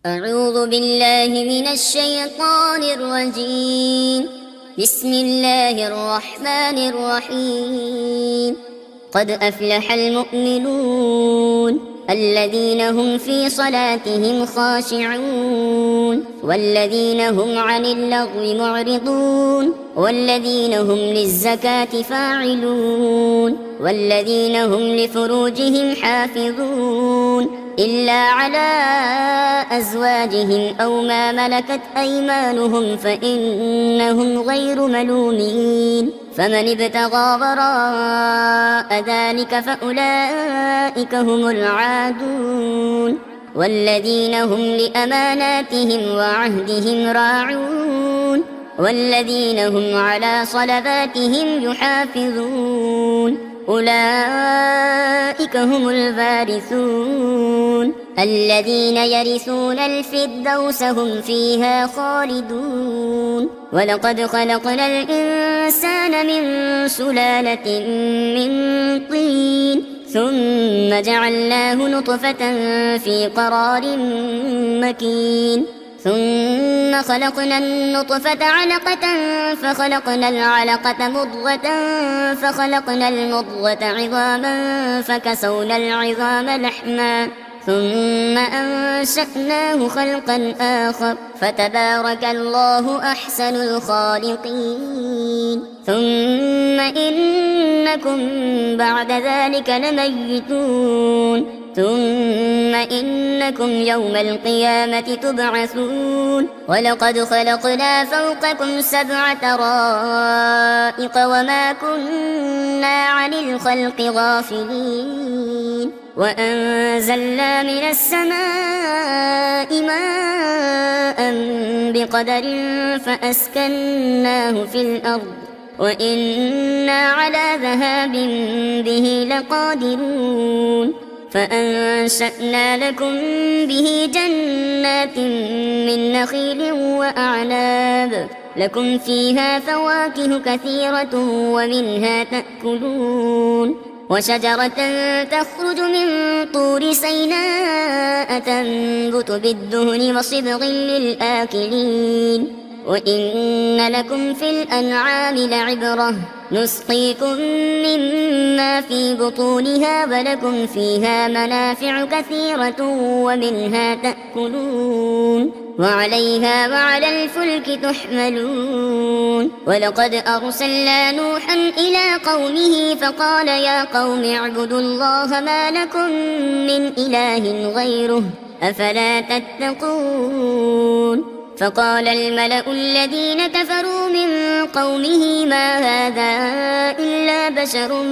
أعوذ بالله من الشيطان الرجيم. بسم الله الرحمن الرحيم. قد أفلح المؤمنون الذين هم في صلاتهم خاشعون والذين هم عن اللغو معرضون والذين هم للزكاة فاعلون والذين هم لفروجهم حافظون إلا على أزواجهم أو ما ملكت أيمانهم فإنهم غير ملومين. فمن ابتغى وراء ذلك فأولئك هم العادون والذين هم لأماناتهم وعهدهم راعون والذين هم على صلواتهم يحافظون أولئك هم الوارثون الذين يرثون الفردوس هم فيها خالدون. ولقد خلقنا الإنسان من سلالة من طين ثم جعلناه نطفة في قرار مكين ثم خلقنا النطفة علقة فخلقنا العلقة مضغة فخلقنا المضغة عظاما فكسونا العظام لحما ثم أنشأناه خلقا آخر فتبارك الله أحسن الخالقين. ثم إنكم بعد ذلك لميتون ثم إنكم يوم القيامة تبعثون. ولقد خلقنا فوقكم 7 طرائق وما كنا عن الخلق غافلين وأنزلنا من السماء ماء بقدر فأسكناه في الأرض وإنا على ذهاب به لقادرون. فأنشأنا لكم به جنات من نخيل وأعناب لكم فيها فواكه كثيرة ومنها تأكلون وشجرة تخرج من طور سيناء تنبت بالدهن وصبغ للآكلين. وإن لكم في الأنعام لعبرة نسقيكم مما في بطونها ولكم فيها منافع كثيرة ومنها تأكلون وعليها وعلى الفلك تحملون. ولقد أرسلنا نوحا إلى قومه فقال يا قوم اعبدوا الله ما لكم من إله غيره أفلا تتقون. فقال الملأ الذين كفروا من قومه ما هذا إلا بشر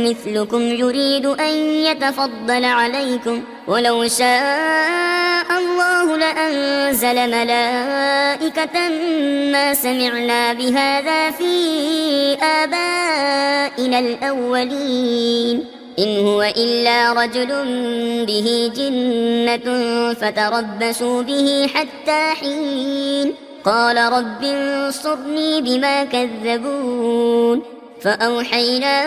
مثلكم يريد أن يتفضل عليكم ولو شاء الله لأنزل ملائكة ما سمعنا بهذا في آبائنا الأولين إن هو إلا رجل به جنة فتربصوا به حتى حين. قال رب انصرني بما كذبون. فأوحينا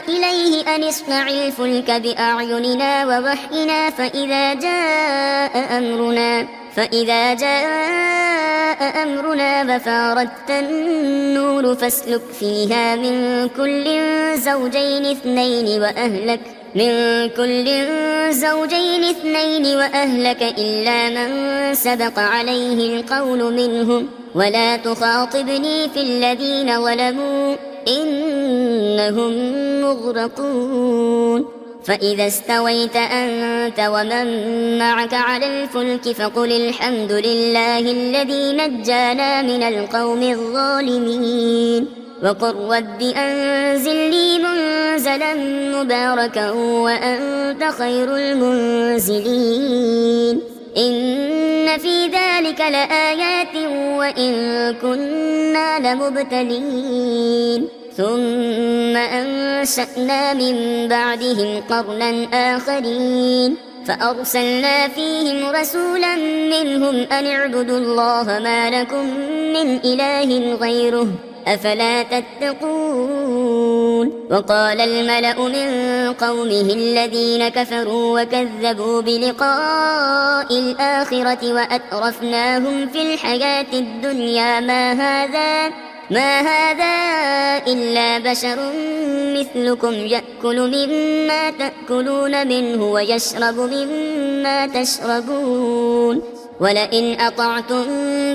إليه أن اصنع الفلك بأعيننا ووحينا فإذا جاء أمرنا وفاردت النور فاسلك فيها من كل زوجين اثنين وأهلك إلا من سبق عليه القول منهم ولا تخاطبني في الذين ظلموا إنهم مغرقون. فإذا استويت أنت ومن معك على الفلك فقل الحمد لله الذي نجانا من القوم الظالمين وقل رب أنزلني منزلا مباركا وأنت خير المنزلين. إن في ذلك لآيات وإن كنا لمبتلين. ثم أنشأنا من بعدهم قرنا آخرين فأرسلنا فيهم رسولا منهم أن اعبدوا الله ما لكم من إله غيره أفلا تتقون. وقال الملأ من قومه الذين كفروا وكذبوا بلقاء الآخرة وأترفناهم في الحياة الدنيا ما هذا إلا بشر مثلكم يأكل مما تأكلون منه ويشرب مما تشربون ولئن أطعتم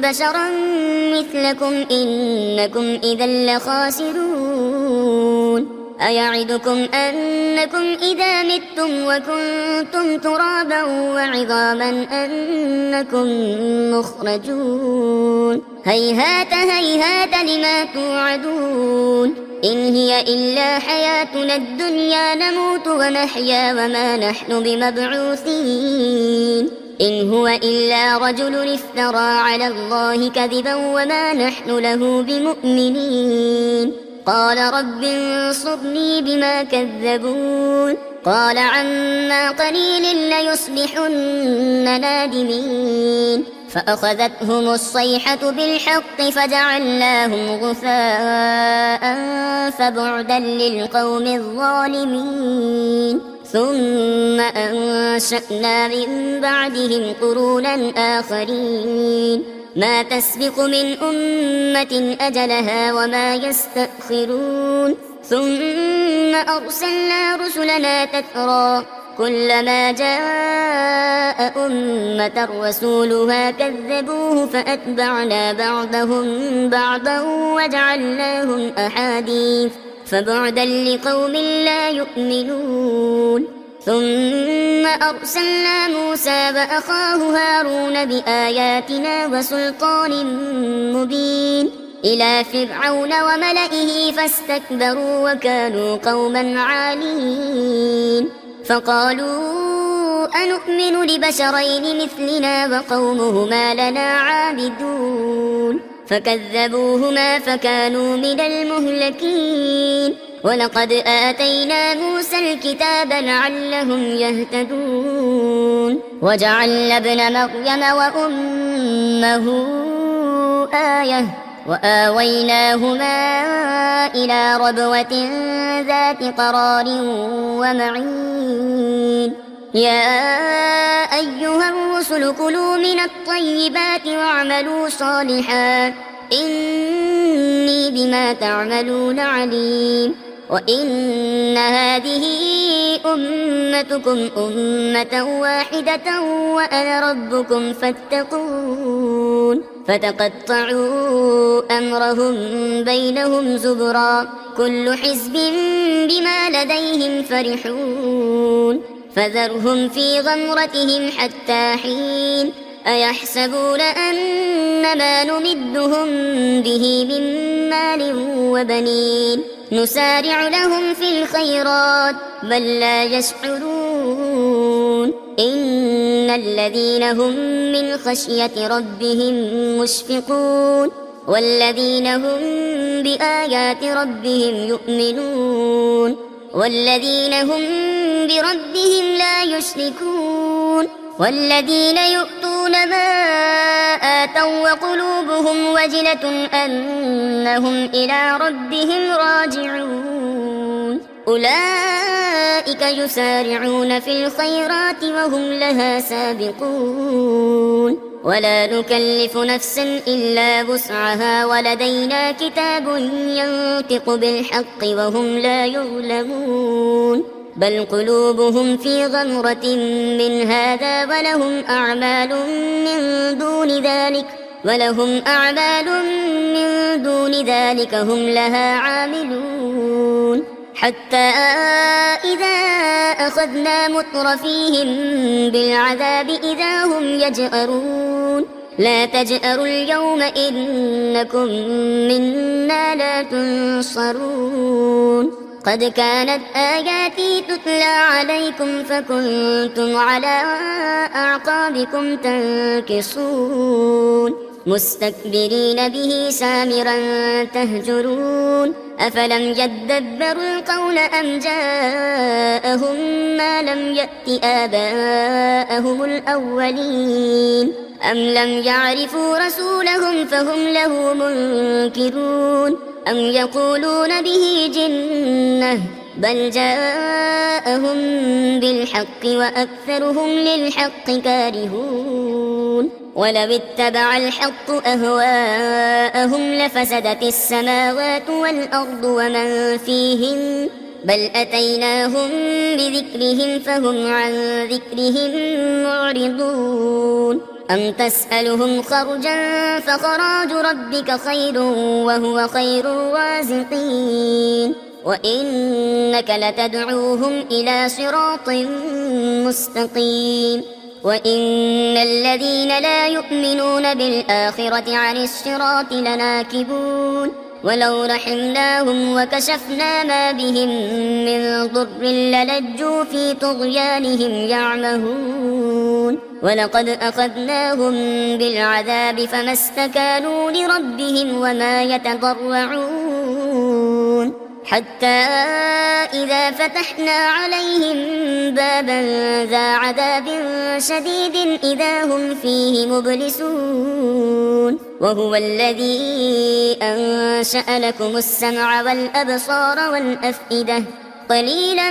بشرا مثلكم إنكم إذا لخاسرون أيعدكم أنكم إذا متم وكنتم ترابا وعظاما أنكم مخرجون هيهات هيهات لما توعدون إن هي إلا حياتنا الدنيا نموت ونحيا وما نحن بمبعوثين إن هو إلا رجل افترى على الله كذبا وما نحن له بمؤمنين قال رب انصرني بما كذبون قال عما قليل ليصبحن نادمين فأخذتهم الصيحة بالحق فجعلناهم غثاء فبعدا للقوم الظالمين ثم أنشأنا من بعدهم قرونا آخرين ما تسبق من أمة أجلها وما يستأخرون ثم أرسلنا رسلنا تترى كلما جاء أمة رسولها كذبوه فأتبعنا بعضهم بعضا وجعلناهم أحاديث فبعدا لقوم لا يؤمنون ثم أرسلنا موسى وأخاه هارون بآياتنا وسلطان مبين إلى فرعون وملئه فاستكبروا وكانوا قوما عالين فقالوا أنؤمن لبشرين مثلنا وقومهما لنا عابدون فكذبوهما فكانوا من المهلكين ولقد آتينا موسى الكتاب لعلهم يهتدون وجعلنا ابن مريم وأمه آية وآويناهما إلى ربوة ذات قرار ومعين يا أيها الرسل كلوا من الطيبات واعملوا صالحا إني بما تعملون عليم وإن هذه أمتكم أمة واحدة وأنا ربكم فاتقون فتقطعوا أمرهم بينهم زبرا كل حزب بما لديهم فرحون فذرهم في غمرتهم حتى حين أيحسبون أن ما نمدهم به من مال وبنين نسارع لهم في الخيرات بل لا يشعرون إن الذين هم من خشية ربهم مشفقون والذين هم بآيات ربهم يؤمنون والذين هم بربهم لا يشركون والذين يؤتون ما آتوا وقلوبهم وجلة أنهم إلى ربهم راجعون أولئك يسارعون في الخيرات وهم لها سابقون ولا نكلف نفسا إلا وسعها ولدينا كتاب ينطق بالحق وهم لا يظلمون بل قلوبهم في غمرة من هذا ولهم أعمال من دون ذلك هم لها عاملون حتى إذا أخذنا مترفيهم بالعذاب إذا هم يجأرون لا تجأروا اليوم إنكم منا لا تنصرون قد كانت آياتي تتلى عليكم فكنتم على أعقابكم تنكصون مستكبرين به سامرا تهجرون أفلم يدبروا القول أم جاءهم ما لم يأت آباءهم الأولين أم لم يعرفوا رسولهم فهم له منكرون أم يقولون به جنة بل جاءهم بالحق وأكثرهم للحق كارهون ولو اتبع الحق أهواءهم لفسدت السماوات والأرض ومن فيهن بل أتيناهم بذكرهم فهم عن ذكرهم معرضون أم تسألهم خرجا فخراج ربك خير وهو خير الرازقين وإنك لتدعوهم إلى صراط مستقيم وإن الذين لا يؤمنون بالآخرة عن الصراط لناكبون ولو رحمناهم وكشفنا ما بهم من ضر للجوا في طغيانهم يعمهون ولقد أخذناهم بالعذاب فما استكانوا لربهم وما يتضرعون حتى إذا فتحنا عليهم بابا ذا عذاب شديد إذا هم فيه مبلسون وهو الذي أنشأ لكم السمع والأبصار والأفئدة قليلا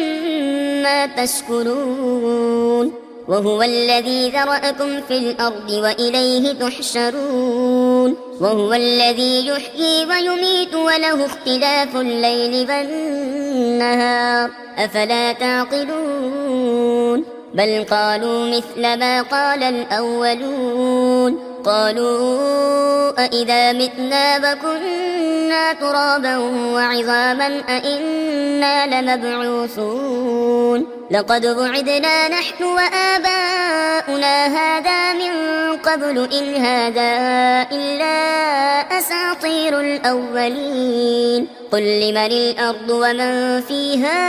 ما تشكرون وهو الذي ذرأكم في الأرض وإليه تحشرون وهو الذي يحيي ويميت وله اختلاف الليل والنهار أفلا تعقلون بل قالوا مثل ما قال الأولون قالوا أإذا متنا وكنا ترابا وعظاما أإنا لمبعوثون لقد وعدنا نحن وآباؤنا هذا من قبل إن هذا إلا أساطير الأولين قل لمن الأرض ومن فيها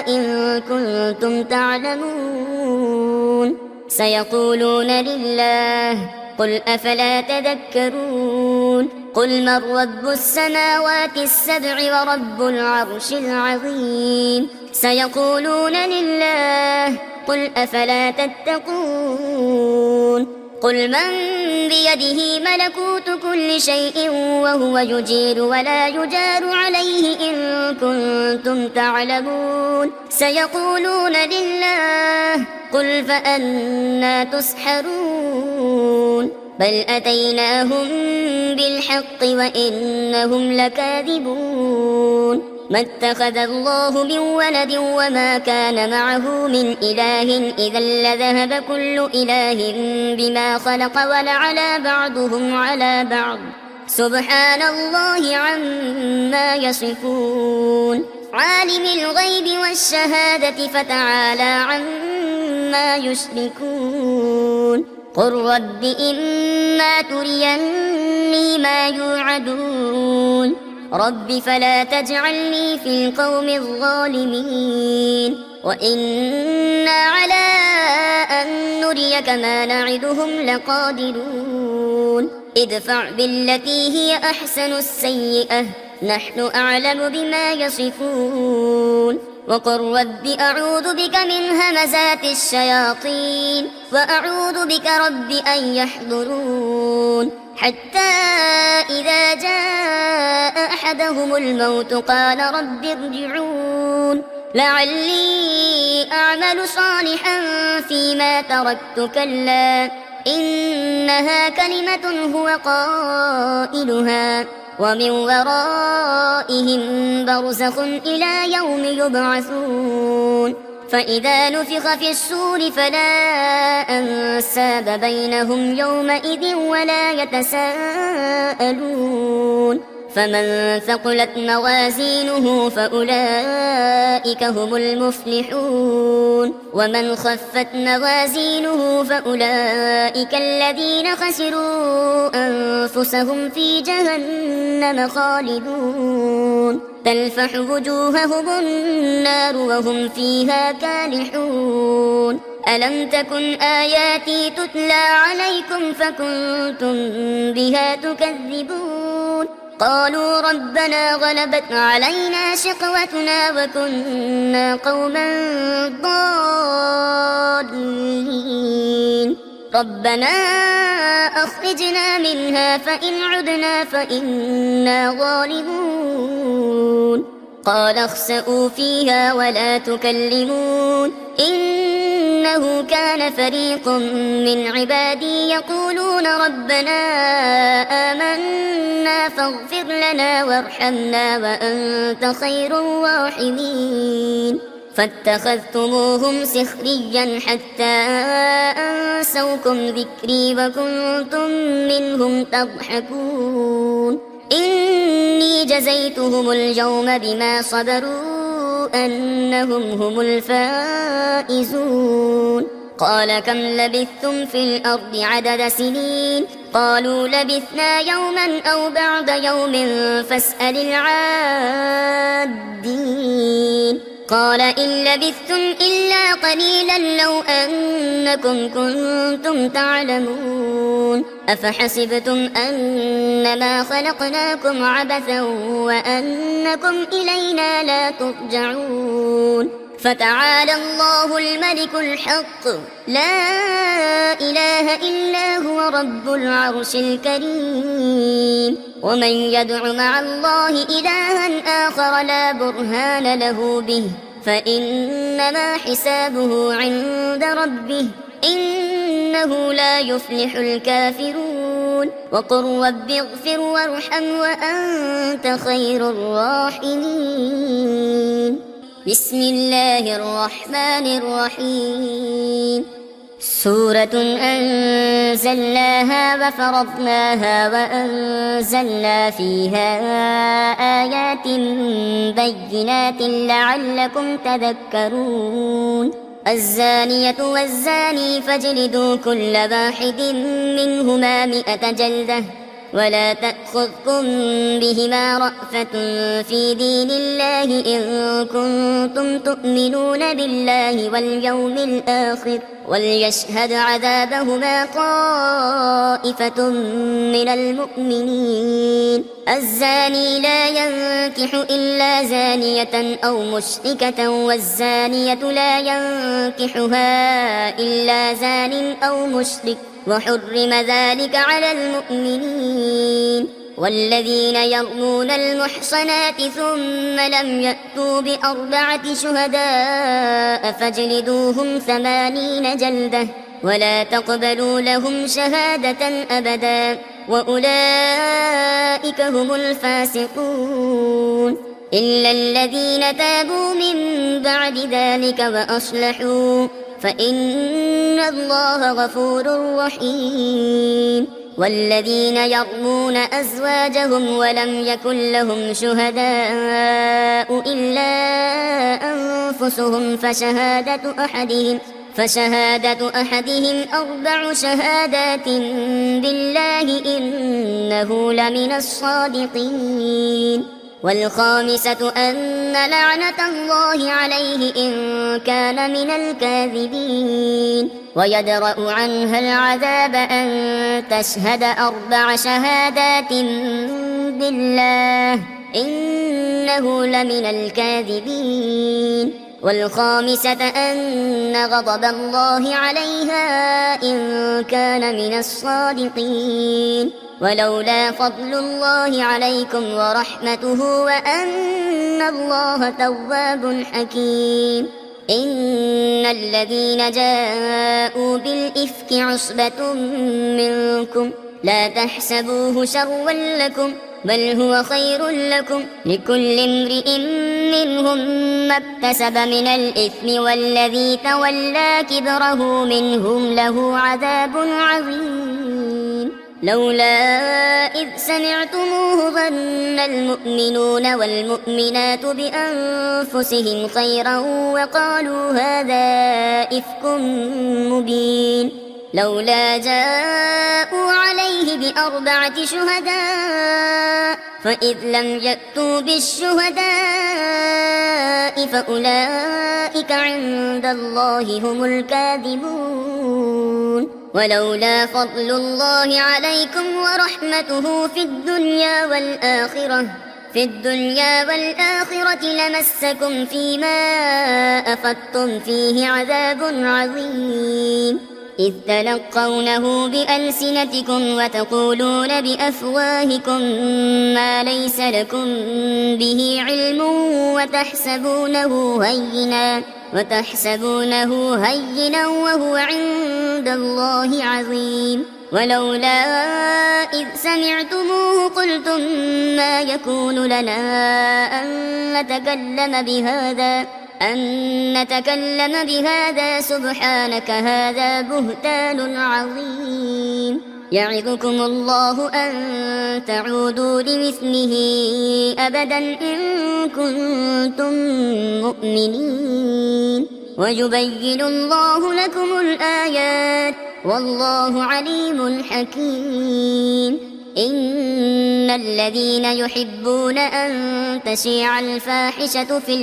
إن كنتم تعلمون سيقولون لله قل أفلا تذكرون قل من رب السماوات السبع ورب العرش العظيم سيقولون لله قل أفلا تتقون قل من بيده ملكوت كل شيء وهو يجير ولا يجار عليه إن كنتم تعلمون سيقولون لله قل فأنى تسحرون بل أتيناهم بالحق وإنهم لكاذبون ما اتخذ الله من ولد وما كان معه من إله إذا لذهب كل إله بما خلق ولعلى بعضهم على بعض سبحان الله عما يصفون عالم الغيب والشهادة فتعالى عما يشركون قل رب إما تريني ما يوعدون رب فلا تجعلني في القوم الظالمين وإنا على أن نريك ما نعدهم لقادرون ادفع بالتي هي أحسن السيئة نحن أعلم بما يصفون وقل رب أعوذ بك من همزات الشياطين وأعوذ بك رب أن يحضرون حتى إذا جاء أحدهم الموت قال رب ارجعون لعلي أعمل صالحا فيما تركت كلا إنها كلمة هو قائلها ومن ورائهم برزخ إلى يوم يبعثون فإذا نفخ في الصور فلا أنساب بينهم يومئذ ولا يتساءلون فمن ثقلت موازينه فأولئك هم المفلحون ومن خفت موازينه فأولئك الذين خسروا أنفسهم في جهنم خالدون تلفح وجوههم النار وهم فيها كالحون ألم تكن آياتي تتلى عليكم فكنتم بها تكذبون قالوا ربنا غلبت علينا شقوتنا وكنا قوما ضالين ربنا أخرجنا منها فإن عدنا فإنا ظالمون قال اخسئوا فيها ولا تكلمون إنه كان فريق من عبادي يقولون ربنا آمنا فاغفر لنا وارحمنا وأنت خير الراحمين فاتخذتموهم سخريا حتى أنسوكم ذكري وكنتم منهم تضحكون إني جزيتهم اليوم بما صبروا أنهم هم الفائزون قال كم لبثتم في الأرض عدد سنين قالوا لبثنا يوما أو بعد يوم فاسأل العادين قال إن لبثتم إلا قليلا لو أنكم كنتم تعلمون أفحسبتم أنما خلقناكم عبثا وأنكم إلينا لا ترجعون فتعالى الله الملك الحق لا إله إلا هو رب العرش الكريم ومن يدع مع الله إلها آخر لا برهان له به فإنما حسابه عند ربه إنه لا يفلح الكافرون وقل رب اغفر وارحم وأنت خير الراحمين بسم الله الرحمن الرحيم سورة أنزلناها وفرضناها وأنزلنا فيها آيات بينات لعلكم تذكرون الزانية والزاني فاجلدوا كل واحد منهما 100 جلدة ولا تأخذكم بهما رأفة في دين الله إن كنتم تؤمنون بالله واليوم الآخر وليشهد عذابهما طائفة من المؤمنين الزاني لا ينكح إلا زانية أو مشركة والزانية لا ينكحها إلا زان أو مشرك وحرم ذلك على المؤمنين والذين يرمون المحصنات ثم لم يأتوا ب4 شهداء فاجلدوهم 80 جلدة ولا تقبلوا لهم شهادة أبدا وأولئك هم الفاسقون إلا الذين تابوا من بعد ذلك وأصلحوا فإن الله غفور رحيم والذين يرمون أزواجهم ولم يكن لهم شهداء إلا أنفسهم فشهادة أحدهم 4 شهادات بالله إنه لمن الصادقين والخامسة أن لعنة الله عليه إن كان من الكاذبين ويدرأ عنها العذاب أن تشهد 4 شهادات بالله إنه لمن الكاذبين والخامسة أن غضب الله عليها إن كان من الصادقين ولولا فضل الله عليكم ورحمته وأن الله تواب حكيم إن الذين جاءوا بالإفك عصبة منكم لا تحسبوه شرا لكم بل هو خير لكم لكل امرئ منهم ما اكتسب من الإثم والذي تولى كبره منهم له عذاب عظيم لولا إذ سمعتموه ظن المؤمنون والمؤمنات بأنفسهم خيرا وقالوا هذا إفك مبين لولا جاءوا عليه ب4 شهداء فإذ لم يأتوا بالشهداء فأولئك عند الله هم الكاذبون ولولا فضل الله عليكم ورحمته في الدنيا والآخرة لمسكم فيما أفضتم فيه عذاب عظيم إذ تلقونه بألسنتكم وتقولون بأفواهكم ما ليس لكم به علم وتحسبونه هينا وهو عند الله عظيم. ولولا إذ سمعتموه قلتم ما يكون لنا أن نتكلم بهذا سبحانك هذا بهتان عظيم. يعظكم الله أن تعودوا لمثله أبدا إن كنتم مؤمنين ويبين الله لكم الآيات والله عليم حكيم. إن الذين يحبون أن تشيع الفاحشة في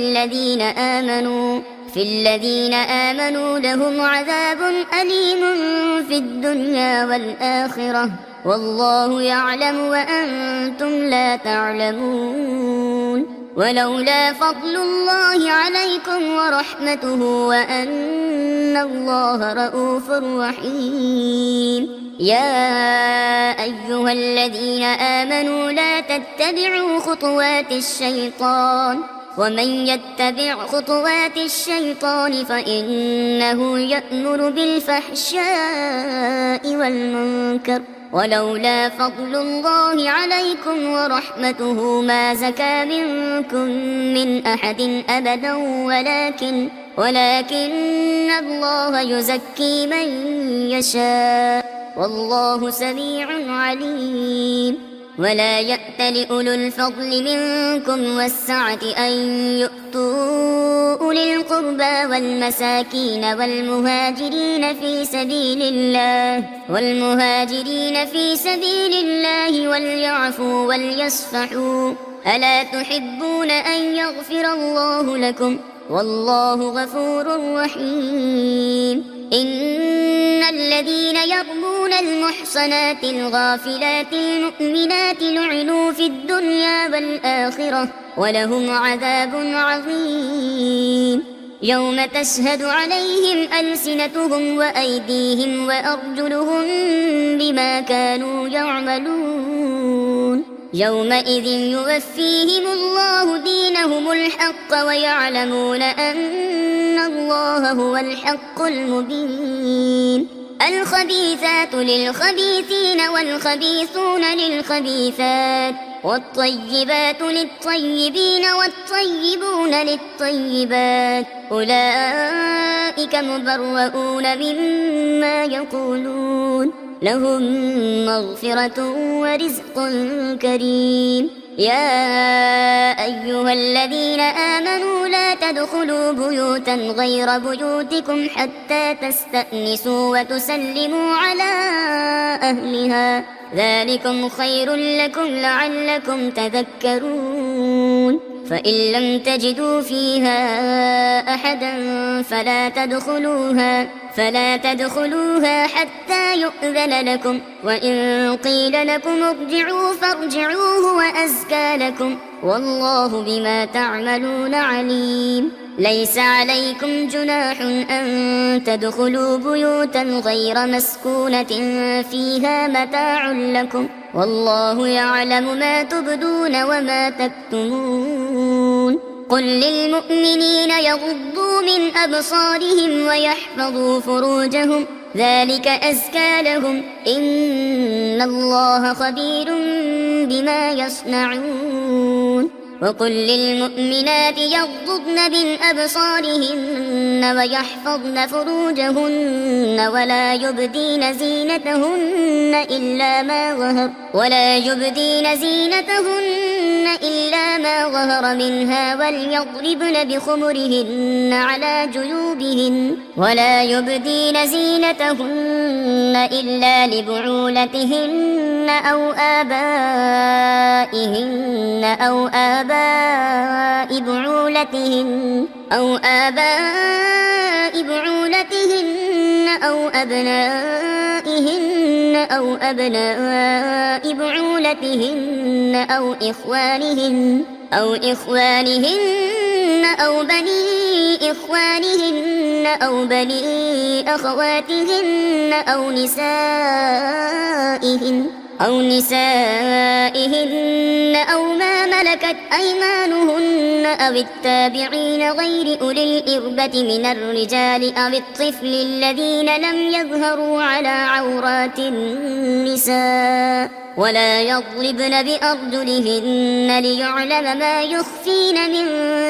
الذين آمنوا لهم عذاب أليم في الدنيا والآخرة والله يعلم وأنتم لا تعلمون. ولولا فضل الله عليكم ورحمته وأن الله رؤوف رحيم. يا أيها الذين آمنوا لا تتبعوا خطوات الشيطان ومن يتبع خطوات الشيطان فإنه يأمر بالفحشاء والمنكر ولولا فضل الله عليكم ورحمته ما زكى منكم من أحد أبدا ولكن الله يزكي من يشاء والله سميع عليم. ولا يأتل أولو الفضل منكم والسعة أن يؤتوا أولي القربى والمساكين والمهاجرين في سبيل الله وليعفوا وليصفحوا ألا تحبون أن يغفر الله لكم والله غفور رحيم. إن الذين يرمون المحصنات الغافلات المؤمنات لعنوا في الدنيا والآخرة ولهم عذاب عظيم. يوم تشهد عليهم ألسنتهم وأيديهم وأرجلهم بما كانوا يعملون يومئذ يوفيهم الله دينهم الحق ويعلمون أن الله هو الحق المبين. الخبيثات للخبيثين والخبيثون للخبيثات والطيبات للطيبين والطيبون للطيبات أولئك مبرؤون مما يقولون لهم مغفرة ورزق كريم. يا أيها الذين آمنوا لا تدخلوا بيوتا غير بيوتكم حتى تستأنسوا وتسلموا على أهلها ذلكم خير لكم لعلكم تذكرون. فإن لم تجدوا فيها أحدا فلا تدخلوها حتى يؤذن لكم وإن قيل لكم ارجعوا فارجعوا هو أزكى لكم والله بما تعملون عليم. ليس عليكم جناح أن تدخلوا بيوتا غير مسكونة فيها متاع لكم والله يعلم ما تبدون وما تكتمون. قل للمؤمنين يغضوا من أبصارهم ويحفظوا فروجهم ذلك أزكى لهم إن الله خبير بما يصنعون. وقل للمؤمنات يغضضن من أبصارهن ويحفظن فروجهن ولا يبدين زينتهن إلا ما ظهر منها وليضربن بخمرهن على جيوبهن ولا يبدين زينتهن إلا لبعولتهن أو آبائهن أو آباء بعولتهن أو أبنائهن أو أبناء بعولتهن أو إخوانهن أو بني إخوانهن أو بني أخواتهن أو نسائهن أو ما ملكت أيمانهن أو التابعين غير أولي الإربة من الرجال أو الطفل الذين لم يظهروا على عورات النساء ولا يضربن بأرجلهن ليعلم ما يخفين من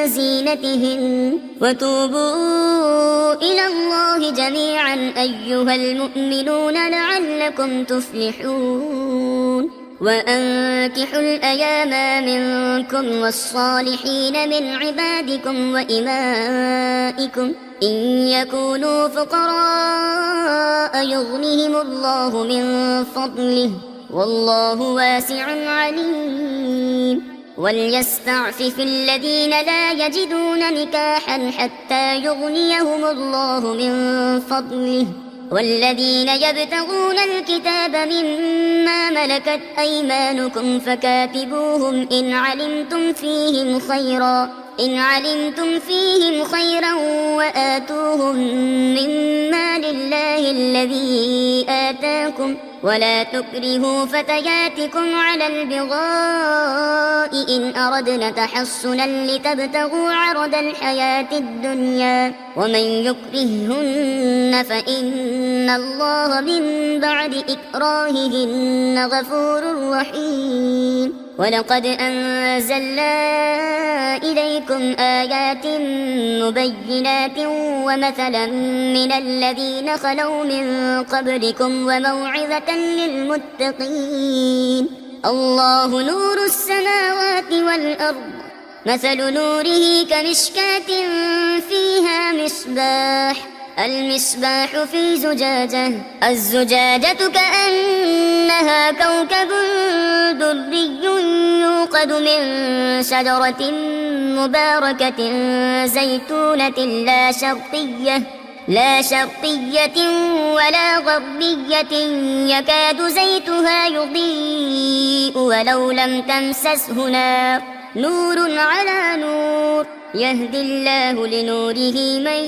زينتهن وتوبوا إلى الله جميعا أيها المؤمنون لعلكم تفلحون وأنكحوا الأيام منكم والصالحين من عبادكم وإمائكم إن يكونوا فقراء يغنهم الله من فضله والله واسع عليم وليستعفف الذين لا يجدون نكاحا حتى يغنيهم الله من فضله والذين يبتغون الكتاب مما ملكت أيمانكم فكاتبوهم إن علمتم فيهم خيرا وآتوهم مما لله الذي آتاكم ولا تكرهوا فتياتكم على البغاء إن أردنا تحصنا لتبتغوا عرض الحياة الدنيا ومن يكرههن فإن الله من بعد إكراههن غفور رحيم ولقد أنزلنا إليكم آيات مبينات ومثلا من الذين خلوا من قبلكم وموعظة للمتقين الله نور السماوات والأرض مثل نوره كمشكاة فيها مصباح المصباح في زجاجة الزجاجة كأنها كوكب دري يوقد من شجرة مباركة زيتونة لا شرقية ولا غربية يكاد زيتها يضيء ولو لم تمسسه نار نور على نور يهدي الله لنوره من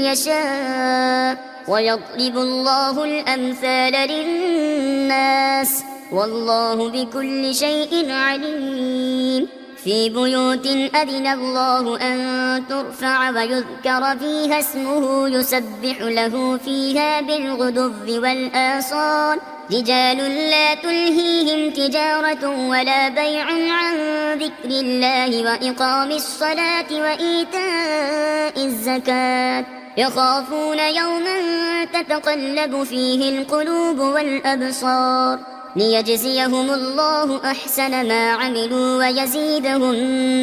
يشاء ويضرب الله الأمثال للناس والله بكل شيء عليم في بيوت أذن الله أن ترفع ويذكر فيها اسمه يسبح له فيها بالغدو والآصال رجال لا تلهيهم تجارة ولا بيع عن ذكر الله وإقام الصلاة وإيتاء الزكاة يخافون يوما تتقلب فيه القلوب والأبصار ليجزيهم الله أحسن ما عملوا ويزيدهم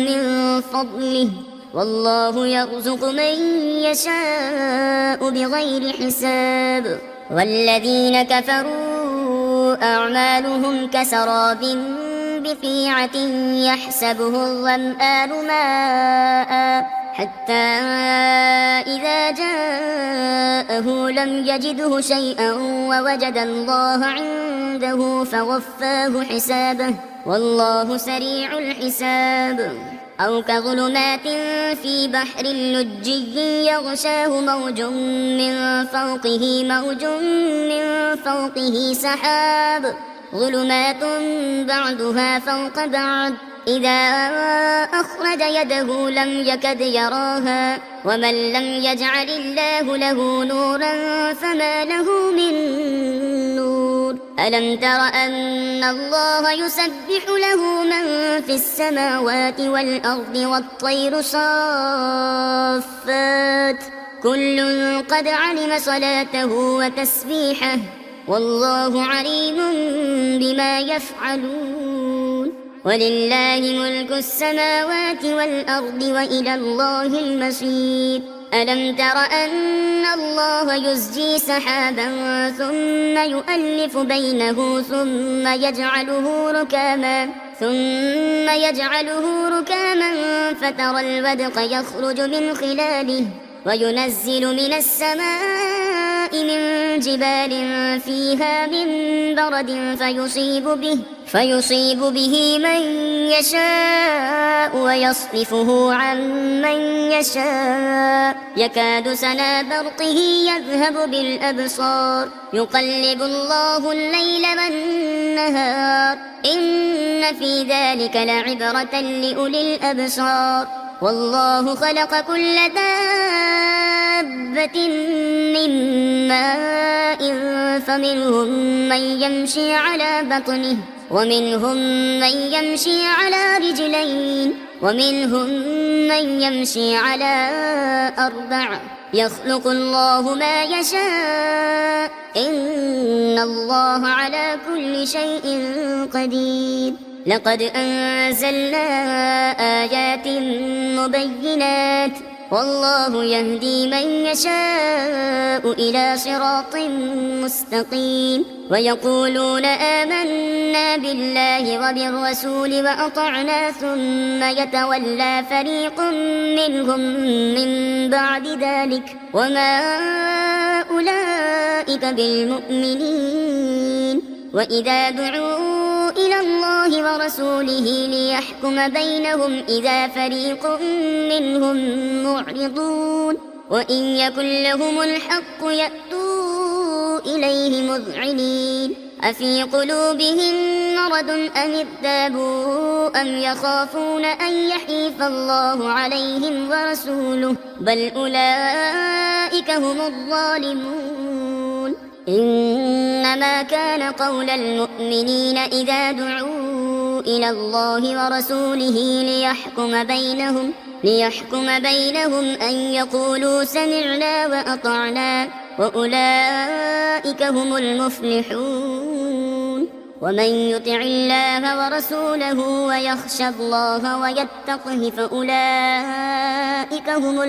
من فضله والله يرزق من يشاء بغير حساب والذين كفروا أعمالهم كسراب بقيعة يحسبه الظمآن ماء حتى إذا جاءه لم يجده شيئا ووجد الله عنده فوفاه حسابه والله سريع الحساب أو كظلمات في بحر لجي يغشاه موج من فوقه سحاب ظلمات بعضها فوق بعض إذا أخرج يده لم يكد يراها ومن لم يجعل الله له نورا فما له من نور ألم تر أن الله يسبح له من في السماوات والأرض والطير صافات كل قد علم صلاته وتسبيحه والله عليم بما يفعلون ولله ملك السماوات والأرض وإلى الله المصير ألم تر أن الله يزجي سحابا ثم يؤلف بينه ثم يجعله ركاما فترى الودق يخرج من خلاله وينزل من السماء السماء من جبال فيها من برد فيصيب به من يشاء ويصرفه عن من يشاء يكاد سنا برقه يذهب بالأبصار يقلب الله الليل والنهار إن في ذلك لعبرة لأولي الأبصار والله خلق كل دابة من ماء فمنهم من يمشي على بطنه ومنهم من يمشي على رجلين ومنهم من يمشي على أربع يخلق الله ما يشاء إن الله على كل شيء قدير لقد أنزلنا آيات مبينات والله يهدي من يشاء إلى صراط مستقيم ويقولون آمنا بالله وبالرسول وأطعنا ثم يتولى فريق منهم من بعد ذلك وما أولئك بالمؤمنين وإذا دعوا إلى الله ورسوله ليحكم بينهم إذا فريق منهم معرضون وإن يكن لهم الحق يأتوا إليه مذعنين أفي قلوبهم مرض أم ارتابوا أم يخافون أن يحيف الله عليهم ورسوله بل أولئك هم الظالمون إنما كان قول المؤمنين إذا دعوا إلى الله ورسوله ليحكم بينهم أن يقولوا سمعنا وأطعنا وأولئك هم المفلحون ومن يطع الله ورسوله ويخشى الله ويتقه فأولئك هم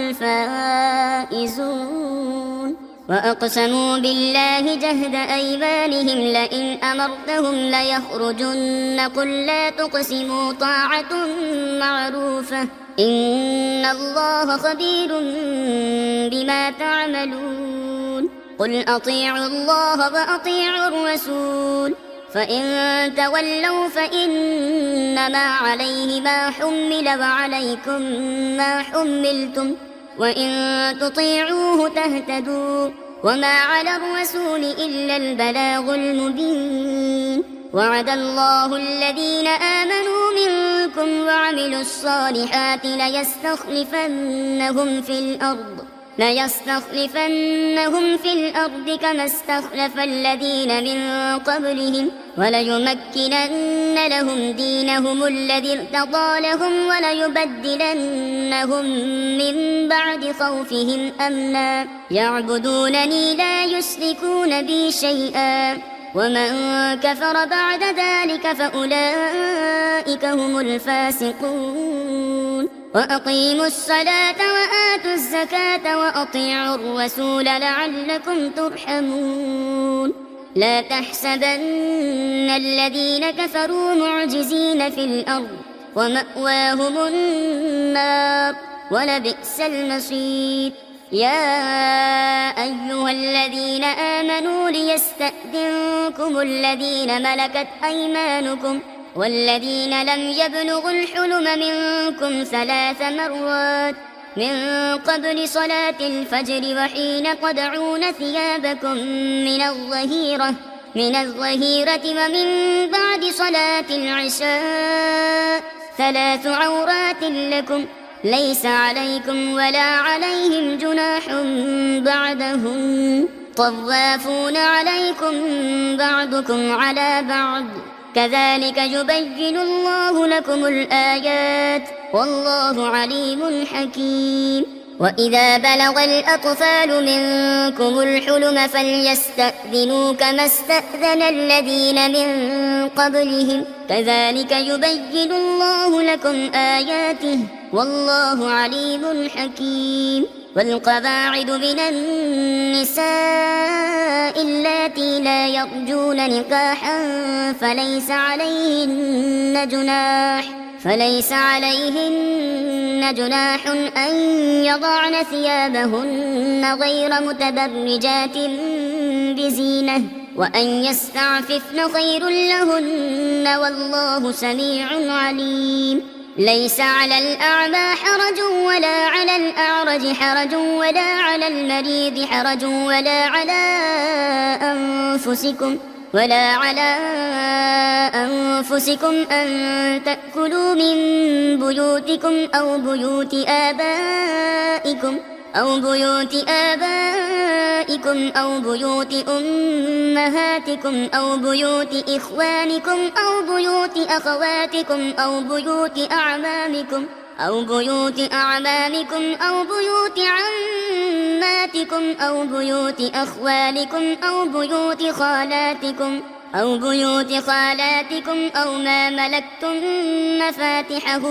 الفائزون وأقسموا بالله جهد أيمانهم لئن أمرتهم ليخرجن قل لا تقسموا طاعة معروفة إن الله خبير بما تعملون قل أطيعوا الله وأطيعوا الرسول فإن تولوا فإنما عليه ما حمل وعليكم ما حملتم وإن تطيعوه تهتدوا وما على الرسول إلا البلاغ المبين وعد الله الذين آمنوا منكم وعملوا الصالحات ليستخلفنهم في الأرض كما استخلف الذين من قبلهم وليمكنن لهم دينهم الذي ارتضى لهم وليبدلنهم من بعد خوفهم أمنا يعبدونني لا يشركون بي شيئا ومن كفر بعد ذلك فأولئك هم الفاسقون وأقيموا الصلاة وآتوا الزكاة وأطيعوا الرسول لعلكم ترحمون لا تحسبن الذين كفروا معجزين في الأرض ومأواهم النار ولبئس المصير يا أيها الذين آمنوا ليستأذنكم الذين ملكت أيمانكم والذين لم يبلغوا الحلم منكم 3 مرات من قبل صلاة الفجر وحين تضعون ثيابكم من الظهيرة ومن بعد صلاة العشاء 3 عورات لكم ليس عليكم ولا عليهم جناح بعدهم طوافون عليكم بعضكم على بعض كذلك يبين الله لكم الآيات والله عليم حكيم وإذا بلغ الأطفال منكم الحلم فليستأذنوا كما استأذن الذين من قبلهم كذلك يبين الله لكم آياته والله عليم حكيم والقواعد من النساء اللاتي لا يرجون نكاحا فليس عليهن جناح أن يضعن ثيابهن غير متبرجات بزينة وأن يستعففن خير لهن والله سميع عليم. ليس على الأعمى حرج ولا على الأعرج حرج ولا على المريض حرج ولا على أنفسكم أن تأكلوا من بيوتكم أو بيوت آبائكم أو بيوت أمهاتكم أو بيوت إخوانكم أو بيوت أخواتكم أو بيوت أعمامكم أو بيوت عماتكم أو بيوت أخوالكم أو بيوت خالاتكم أو ما ملكتم مفاتحه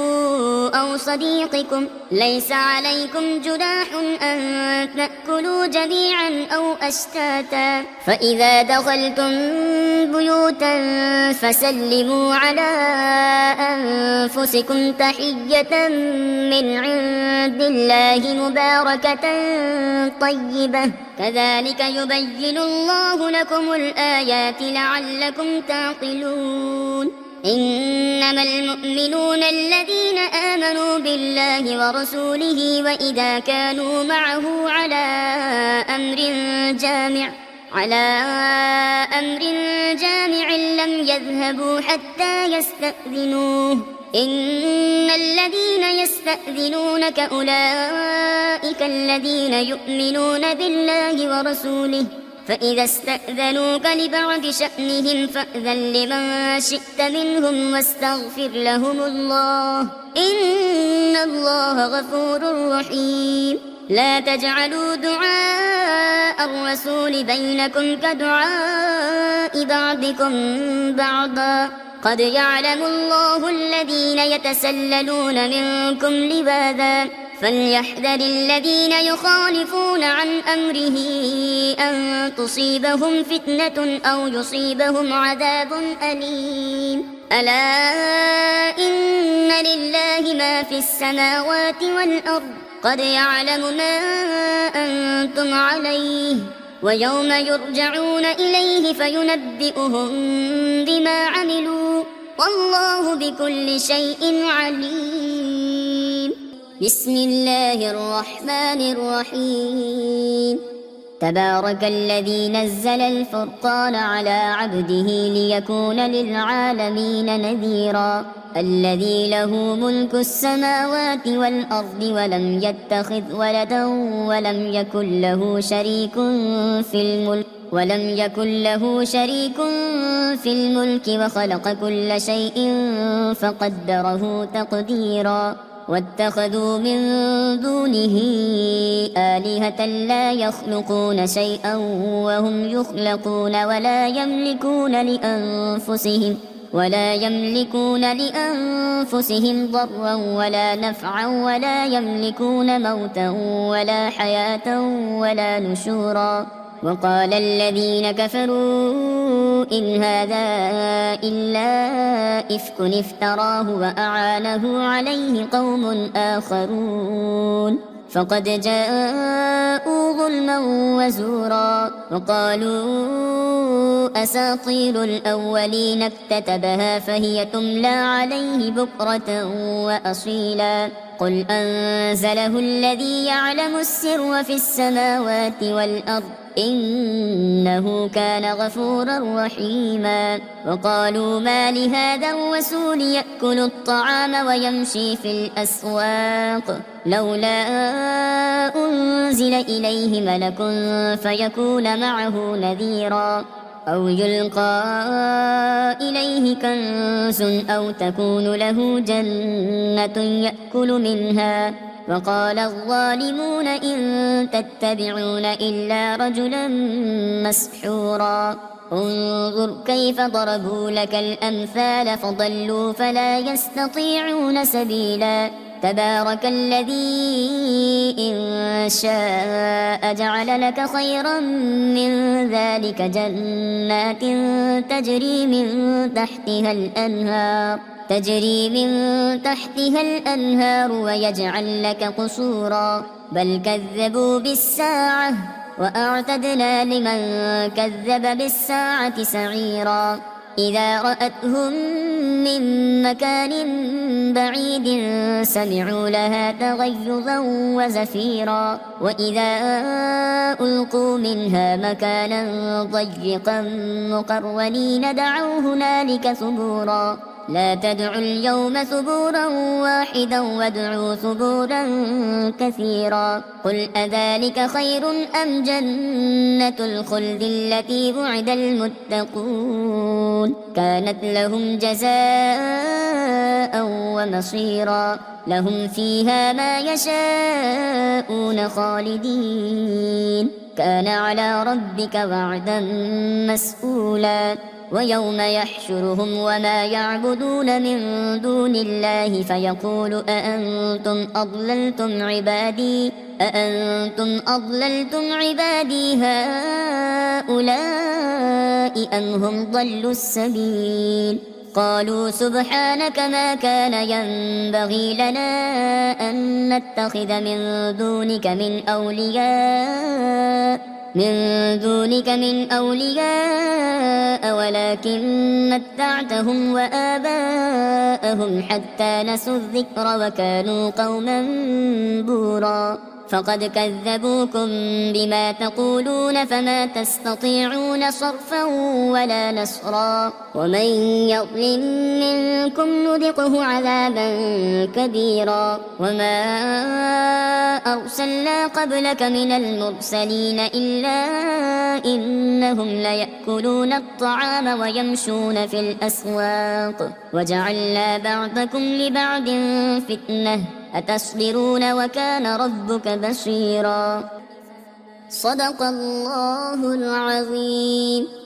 أو صديقكم. ليس عليكم جناح أن تأكلوا جميعا أو أشتاتا. فإذا دخلتم بيوتا فسلموا على أنفسكم تحية من عند الله مباركة طيبة كذلك يبين الله لكم الآيات لعلكم تعقلون. إنما المؤمنون الذين آمنوا بالله ورسوله وإذا كانوا معه على أمر جامع لم يذهبوا حتى يستأذنوه. إن الذين يستأذنونك أولئك الذين يؤمنون بالله ورسوله فإذا استأذنوك لبعض شأنهم فأذن لمن شئت منهم واستغفر لهم الله إن الله غفور رحيم. لا تجعلوا دعاء الرسول بينكم كدعاء بعضكم بعضا قد يعلم الله الذين يتسللون منكم لواذا فليحذر الذين يخالفون عن أمره أن تصيبهم فتنة أو يصيبهم عذاب أليم. ألا إن لله ما في السماوات والأرض قد يعلم ما أنتم عليه ويوم يرجعون إليه فينبئهم بما عملوا والله بكل شيء عليم. بسم الله الرحمن الرحيم. تبارك الذي نزل الفرقان على عبده ليكون للعالمين نذيرا. الذي له ملك السماوات والأرض ولم يتخذ ولدا ولم يكن له شريك في الملك وخلق كل شيء فقدره تقديرا. واتخذوا من دونه آلهة لا يخلقون شيئا وهم يخلقون ولا يملكون لأنفسهم ضرا ولا نفعا ولا يملكون موتا ولا حياة ولا نشورا. وقال الذين كفروا إن هذا إلا إفك افتراه وأعانه عليه قوم آخرون فقد جاءوا ظلما وزورا. وقالوا أساطير الأولين اكتتبها فهي تملى عليه بكرة وأصيلا. قل أنزله الذي يعلم السر في السماوات والأرض إنه كان غفورا رحيما. وقالوا ما لهذا الرسول يأكل الطعام ويمشي في الأسواق لولا أنزل إليه ملك فيكون معه نذيرا أو يلقى إليه كنز أو تكون له جنة يأكل منها. وقال الظالمون إن تتبعون إلا رجلا مسحورا. انظر كيف ضربوا لك الأمثال فضلوا فلا يستطيعون سبيلا. تبارك الذي إن شاء جعل لك خيرا من ذلك جنات تجري من تحتها الأنهار تجري من تحتها الأنهار ويجعل لك قصورا بل كذبوا بالساعة وأعتدنا لمن كذب بالساعة سعيرا إذا رأتهم من مكان بعيد سمعوا لها تغيظا وزفيرا وإذا ألقوا منها مكانا ضيقا مقرنين دعوا هنالك ثبورا لا تدعوا اليوم ثبورا واحدا وادعوا ثبورا كثيرا قل أذلك خير أم جنة الخلد التي وعد المتقون كانت لهم جزاء ومصيرا لهم فيها ما يشاءون خالدين كان على ربك وعدا مسئولا ويوم يحشرهم وما يعبدون من دون الله فيقول أأنتم أضللتم عبادي هؤلاء أم هم ضلوا السبيل قالوا سبحانك ما كان ينبغي لنا أن نتخذ من دونك من أولياء ولكن متعتهم وآباءهم حتى نسوا الذكر وكانوا قوما بورا فقد كذبوكم بما تقولون فما تستطيعون صرفا ولا نصرا ومن يظلم منكم نذقه عذابا كبيرا وما أرسلنا قبلك من المرسلين إلا إنهم ليأكلون الطعام ويمشون في الأسواق وجعلنا بعضكم لبعض فتنة أتصبرون وكان ربك بصيرا صدق الله العظيم.